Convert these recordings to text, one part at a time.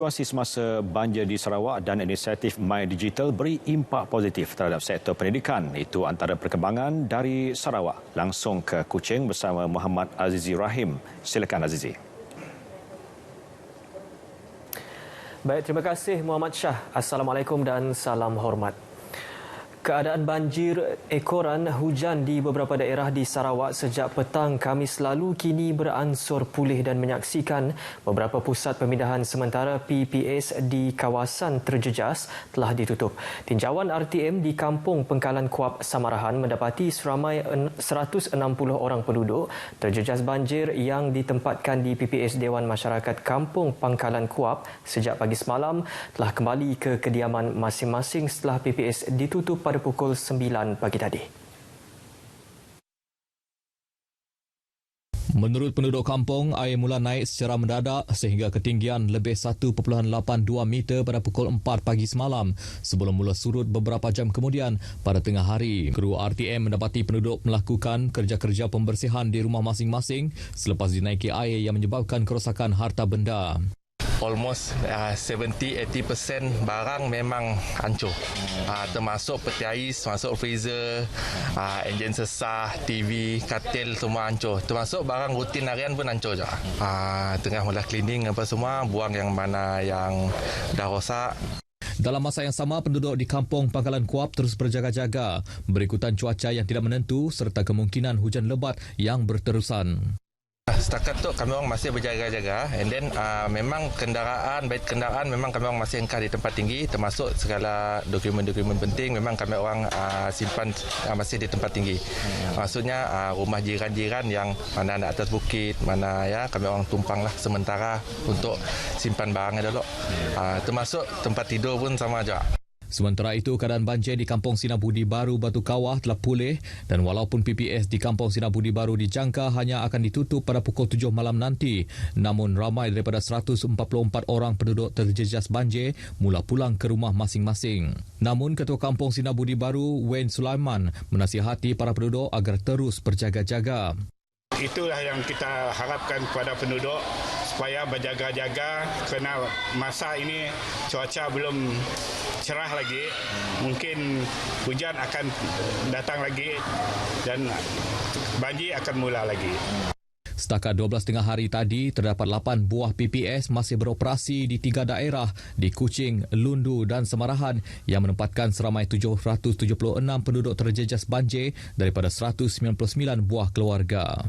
Situasi semasa banjir di Sarawak dan inisiatif My Digital beri impak positif terhadap sektor pendidikan. Itu antara perkembangan dari Sarawak. Langsung ke Kuching bersama Muhammad Azizi Rahim. Silakan Azizi. Baik, terima kasih Muhammad Shah. Assalamualaikum dan salam hormat. Keadaan banjir ekoran hujan di beberapa daerah di Sarawak sejak petang Khamis lalu kini beransur pulih dan menyaksikan beberapa pusat pemindahan sementara PPS di kawasan terjejas telah ditutup. Tinjauan RTM di Kampung Pengkalan Kuap Samarahan mendapati seramai 160 orang penduduk terjejas banjir yang ditempatkan di PPS Dewan Masyarakat Kampung Pangkalan Kuap sejak pagi semalam telah kembali ke kediaman masing-masing setelah PPS ditutup pada pukul 9 pagi tadi. Menurut penduduk kampung, air mula naik secara mendadak sehingga ketinggian lebih 1.82 meter pada pukul 4 pagi semalam sebelum mula surut beberapa jam kemudian pada tengah hari. Kru RTM mendapati penduduk melakukan kerja-kerja pembersihan di rumah masing-masing selepas dinaiki air yang menyebabkan kerosakan harta benda. Almost 70-80% barang memang hancur. Termasuk peti ais, termasuk freezer, enjin sesah, TV, katil semua hancur. Termasuk barang rutin harian pun hancur juga. Tengah mula cleaning apa semua, buang yang mana yang dah rosak. Dalam masa yang sama, penduduk di Kampung Pangkalan Kuap terus berjaga-jaga berikutan cuaca yang tidak menentu serta kemungkinan hujan lebat yang berterusan. Setakat tu kami orang masih berjaga-jaga, and then memang baik kenderaan memang kami orang masih engkau di tempat tinggi, termasuk segala dokumen-dokumen penting memang kami orang simpan masih di tempat tinggi. Maksudnya rumah jiran-jiran yang mana ada atas bukit, mana ya kami orang tumpanglah sementara untuk simpan barangnya dulu. Termasuk tempat tidur pun sama juga. Sementara itu, keadaan banjir di Kampung Sinar Budi Baru Batu Kawah telah pulih dan walaupun PPS di Kampung Sinar Budi Baru dijangka hanya akan ditutup pada pukul 7 malam nanti, namun ramai daripada 144 orang penduduk terjejas banjir mula pulang ke rumah masing-masing. Namun, Ketua Kampung Sinar Budi Baru, Wayne Sulaiman, menasihati para penduduk agar terus berjaga-jaga. Itulah yang kita harapkan kepada penduduk supaya berjaga-jaga kerana masa ini cuaca belum cerah lagi. Mungkin hujan akan datang lagi dan banjir akan mula lagi. Setakat 12 tengah hari tadi, terdapat 8 buah PPS masih beroperasi di 3 daerah di Kuching, Lundu dan Samarahan yang menempatkan seramai 776 penduduk terjejas banjir daripada 199 buah keluarga.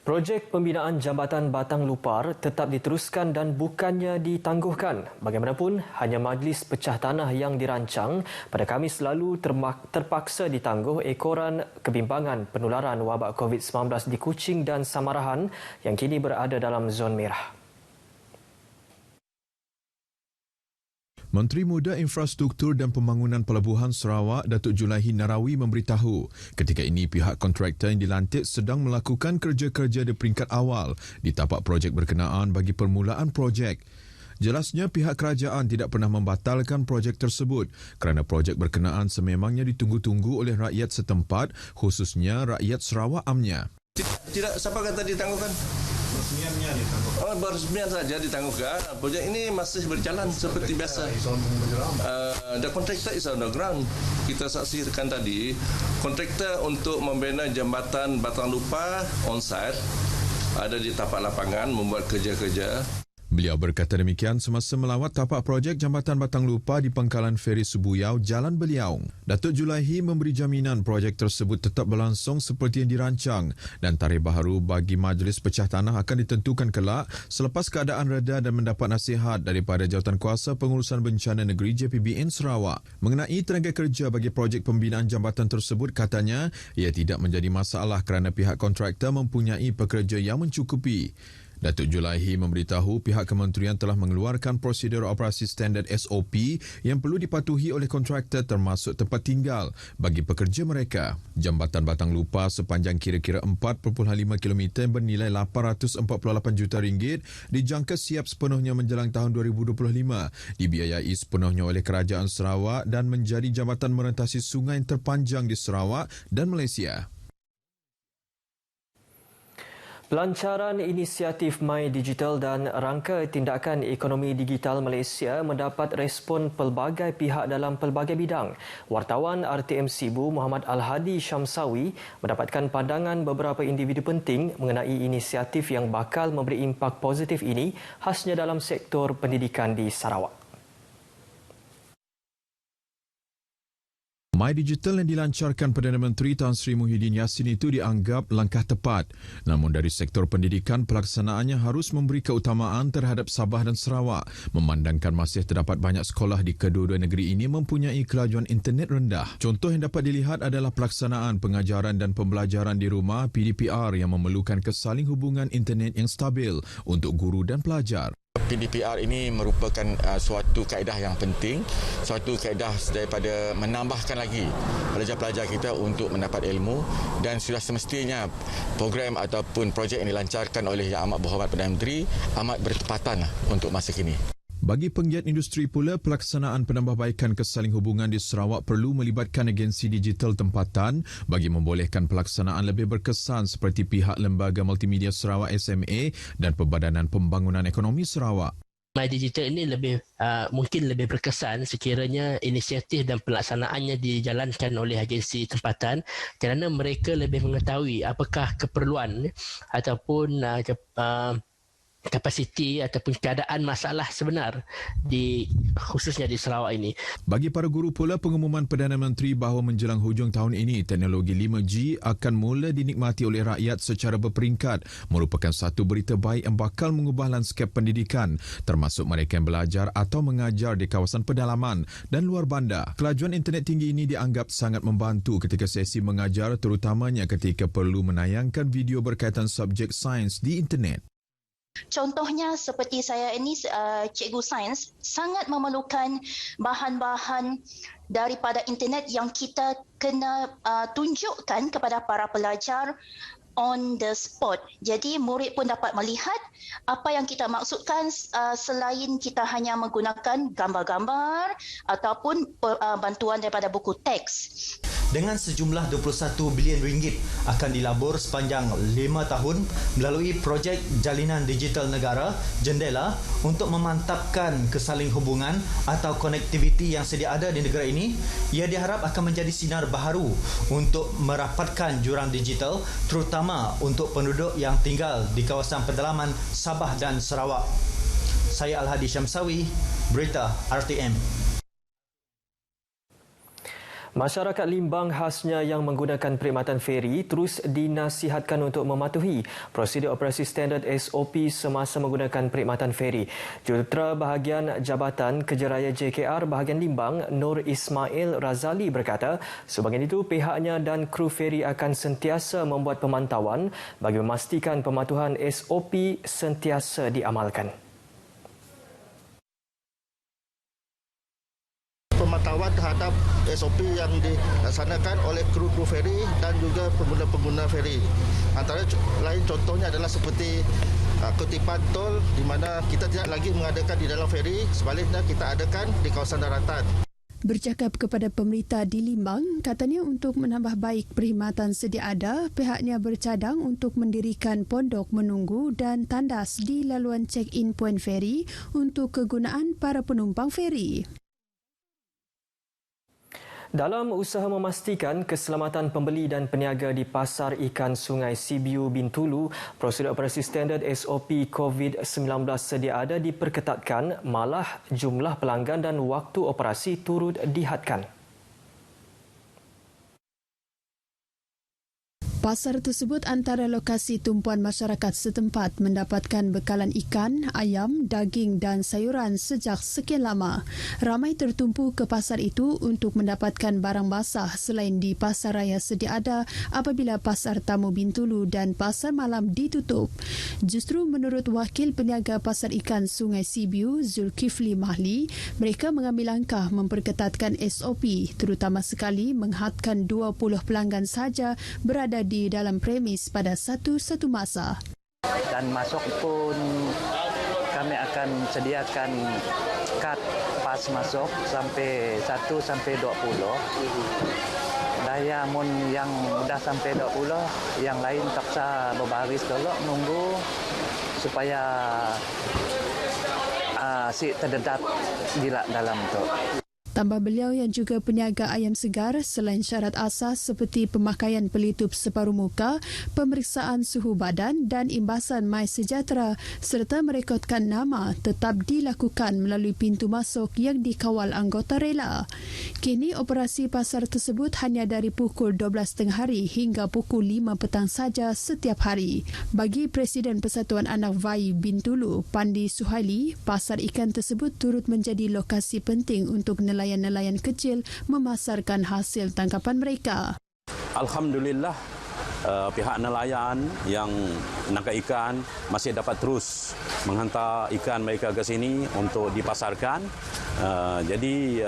Projek pembinaan Jambatan Batang Lupar tetap diteruskan dan bukannya ditangguhkan. Bagaimanapun, hanya Majlis Pecah Tanah yang dirancang pada Khamis lalu terpaksa ditangguh ekoran kebimbangan penularan wabak COVID-19 di Kuching dan Samarahan yang kini berada dalam zon merah. Menteri Muda Infrastruktur dan Pembangunan Pelabuhan Sarawak, Datuk Julaihi Narawi memberitahu ketika ini pihak kontraktor yang dilantik sedang melakukan kerja-kerja di peringkat awal di tapak projek berkenaan bagi permulaan projek. Jelasnya pihak kerajaan tidak pernah membatalkan projek tersebut kerana projek berkenaan sememangnya ditunggu-tunggu oleh rakyat setempat, khususnya rakyat Sarawak amnya. Tidak, siapa kata ditangguhkan? Resmiannya ditangguhkan. Resmian saja ditangguhkan. Projek ini masih berjalan seperti biasa. The contractor is on the ground. Kita saksikan tadi, kontraktor untuk membina jambatan Batang Lupar on-site ada di tapak lapangan membuat kerja-kerja. Beliau berkata demikian semasa melawat tapak projek Jambatan Batang Lupar di Pangkalan Feri Subuyau, Jalan Beliaung. Datuk Julaihi memberi jaminan projek tersebut tetap berlangsung seperti yang dirancang dan tarikh baharu bagi Majlis Pecah Tanah akan ditentukan kelak selepas keadaan reda dan mendapat nasihat daripada Jawatankuasa Pengurusan Bencana Negeri JPBN Sarawak. Mengenai tenaga kerja bagi projek pembinaan jambatan tersebut, katanya ia tidak menjadi masalah kerana pihak kontraktor mempunyai pekerja yang mencukupi. Datuk Julaihi memberitahu pihak kementerian telah mengeluarkan prosedur operasi standard SOP yang perlu dipatuhi oleh kontraktor termasuk tempat tinggal bagi pekerja mereka. Jambatan Batang Lupar sepanjang kira-kira 4.5 km bernilai RM848 juta dijangka siap sepenuhnya menjelang tahun 2025, dibiayai sepenuhnya oleh Kerajaan Sarawak dan menjadi jambatan merentasi sungai yang terpanjang di Sarawak dan Malaysia. Pelancaran inisiatif My Digital dan rangka tindakan ekonomi digital Malaysia mendapat respon pelbagai pihak dalam pelbagai bidang. Wartawan RTM Sibu Muhammad Al-Hadi Syamsawi mendapatkan pandangan beberapa individu penting mengenai inisiatif yang bakal memberi impak positif ini khasnya dalam sektor pendidikan di Sarawak. My Digital yang dilancarkan Perdana Menteri Tan Sri Muhyiddin Yassin itu dianggap langkah tepat. Namun dari sektor pendidikan, pelaksanaannya harus memberi keutamaan terhadap Sabah dan Sarawak, memandangkan masih terdapat banyak sekolah di kedua-dua negeri ini mempunyai kelajuan internet rendah. Contoh yang dapat dilihat adalah pelaksanaan pengajaran dan pembelajaran di rumah PDPR yang memerlukan kesaling hubungan internet yang stabil untuk guru dan pelajar. PDPR ini merupakan suatu kaedah yang penting, suatu kaedah daripada menambahkan lagi pelajar-pelajar kita untuk mendapat ilmu, dan sudah semestinya program ataupun projek yang dilancarkan oleh Yang Amat Berhormat Perdana Menteri amat bertepatan untuk masa kini. Bagi penggiat industri pula, pelaksanaan penambahbaikan kesaling hubungan di Sarawak perlu melibatkan agensi digital tempatan bagi membolehkan pelaksanaan lebih berkesan seperti pihak Lembaga Multimedia Sarawak SMA dan Perbadanan Pembangunan Ekonomi Sarawak. My Digital ini mungkin lebih berkesan sekiranya inisiatif dan pelaksanaannya dijalankan oleh agensi tempatan kerana mereka lebih mengetahui apakah keperluan ataupun kapasiti ataupun keadaan masalah sebenar khususnya di Sarawak ini. Bagi para guru pula, pengumuman Perdana Menteri bahawa menjelang hujung tahun ini teknologi 5G akan mula dinikmati oleh rakyat secara berperingkat merupakan satu berita baik yang bakal mengubah lanskap pendidikan, termasuk mereka yang belajar atau mengajar di kawasan pedalaman dan luar bandar. Kelajuan internet tinggi ini dianggap sangat membantu ketika sesi mengajar, terutamanya ketika perlu menayangkan video berkaitan subjek sains di internet. Contohnya seperti saya ini cikgu sains sangat memerlukan bahan-bahan daripada internet yang kita kena tunjukkan kepada para pelajar on the spot. Jadi murid pun dapat melihat apa yang kita maksudkan selain kita hanya menggunakan gambar-gambar ataupun bantuan daripada buku teks. Dengan sejumlah 21 bilion ringgit akan dilabur sepanjang 5 tahun melalui projek Jalinan Digital Negara Jendela untuk memantapkan kesaling hubungan atau konektiviti yang sedia ada di negara ini. Ia diharap akan menjadi sinar baharu untuk merapatkan jurang digital, terutama untuk penduduk yang tinggal di kawasan pedalaman Sabah dan Sarawak. Saya Al-Hadi Syamsawi, Berita RTM. Masyarakat Limbang khasnya yang menggunakan perkhidmatan feri terus dinasihatkan untuk mematuhi prosedur operasi standard SOP semasa menggunakan perkhidmatan feri. Jurutera Bahagian Jabatan Kejeraya JKR Bahagian Limbang, Nur Ismail Razali berkata, sebahagian itu pihaknya dan kru feri akan sentiasa membuat pemantauan bagi memastikan pematuhan SOP sentiasa diamalkan. Pemantauan terhadap SOP yang dilaksanakan oleh kru-kru feri dan juga pengguna-pengguna feri. Antara lain contohnya adalah seperti kutipan tol di mana kita tidak lagi mengadakan di dalam feri, sebaliknya kita adakan di kawasan daratan. Bercakap kepada pemberita di Limbang, katanya untuk menambah baik perkhidmatan sedia ada, pihaknya bercadang untuk mendirikan pondok menunggu dan tandas di laluan check-in point feri untuk kegunaan para penumpang feri. Dalam usaha memastikan keselamatan pembeli dan peniaga di Pasar Ikan Sungai Sibiu Bintulu, prosedur operasi standard SOP COVID-19 sedia ada diperketatkan, malah jumlah pelanggan dan waktu operasi turut dihadkan. Pasar tersebut antara lokasi tumpuan masyarakat setempat mendapatkan bekalan ikan, ayam, daging dan sayuran sejak sekian lama. Ramai tertumpu ke pasar itu untuk mendapatkan barang basah selain di pasar raya sedia ada apabila Pasar Tamu Bintulu dan Pasar Malam ditutup. Justru menurut Wakil Peniaga Pasar Ikan Sungai Sibiu, Zulkifli Mahli, mereka mengambil langkah memperketatkan SOP, terutama sekali menghadkan 20 pelanggan sahaja berada di dalam premis pada satu masa. Dan masuk pun kami akan sediakan kad pas masuk sampai 1 sampai 20. Dan Saya mun yang udah sampai 20, yang lain terpaksa berbaris dulu nunggu supaya si terdedat gila dalam tu. Tambah beliau yang juga peniaga ayam segar selain syarat asas seperti pemakaian pelitup separuh muka, pemeriksaan suhu badan dan imbasan MySejahtera serta merekodkan nama tetap dilakukan melalui pintu masuk yang dikawal anggota rela. Kini operasi pasar tersebut hanya dari pukul 12.30 hari hingga pukul 5 petang saja setiap hari. Bagi Presiden Persatuan Anak Vai Bintulu, Pandi Suhaili, pasar ikan tersebut turut menjadi lokasi penting untuk nelayan kecil memasarkan hasil tangkapan mereka. Alhamdulillah, pihak nelayan yang menangkap ikan masih dapat terus menghantar ikan mereka ke sini untuk dipasarkan. Jadi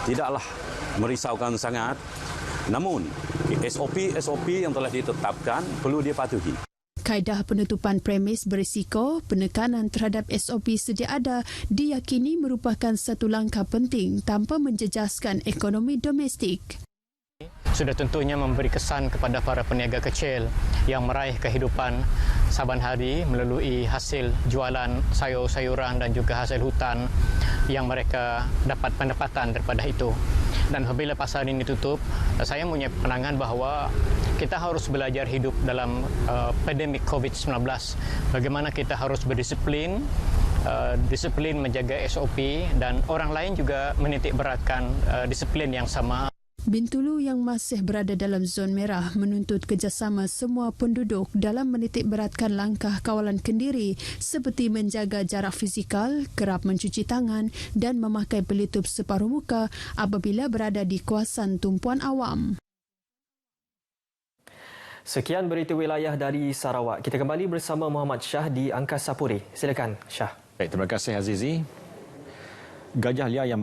tidaklah merisaukan sangat. Namun SOP yang telah ditetapkan perlu dipatuhi. Kaedah penutupan premis berisiko, penekanan terhadap SOP sedia ada diyakini merupakan satu langkah penting tanpa menjejaskan ekonomi domestik. Sudah tentunya memberi kesan kepada para peniaga kecil yang meraih kehidupan saban hari melalui hasil jualan sayur-sayuran dan juga hasil hutan yang mereka dapat pendapatan daripada itu. Dan apabila pasar ini tutup, saya punya pandangan bahawa kita harus belajar hidup dalam pandemik COVID-19. Bagaimana kita harus berdisiplin, disiplin menjaga SOP dan orang lain juga menitik beratkan disiplin yang sama. Bintulu yang masih berada dalam zon merah menuntut kerjasama semua penduduk dalam menitik beratkan langkah kawalan kendiri seperti menjaga jarak fizikal, kerap mencuci tangan dan memakai pelitup separuh muka apabila berada di kawasan tumpuan awam. Sekian berita wilayah dari Sarawak. Kita kembali bersama Muhammad Shah di Angkasa Puri. Silakan, Shah. Baik, terima kasih Azizi. Gajah liar yang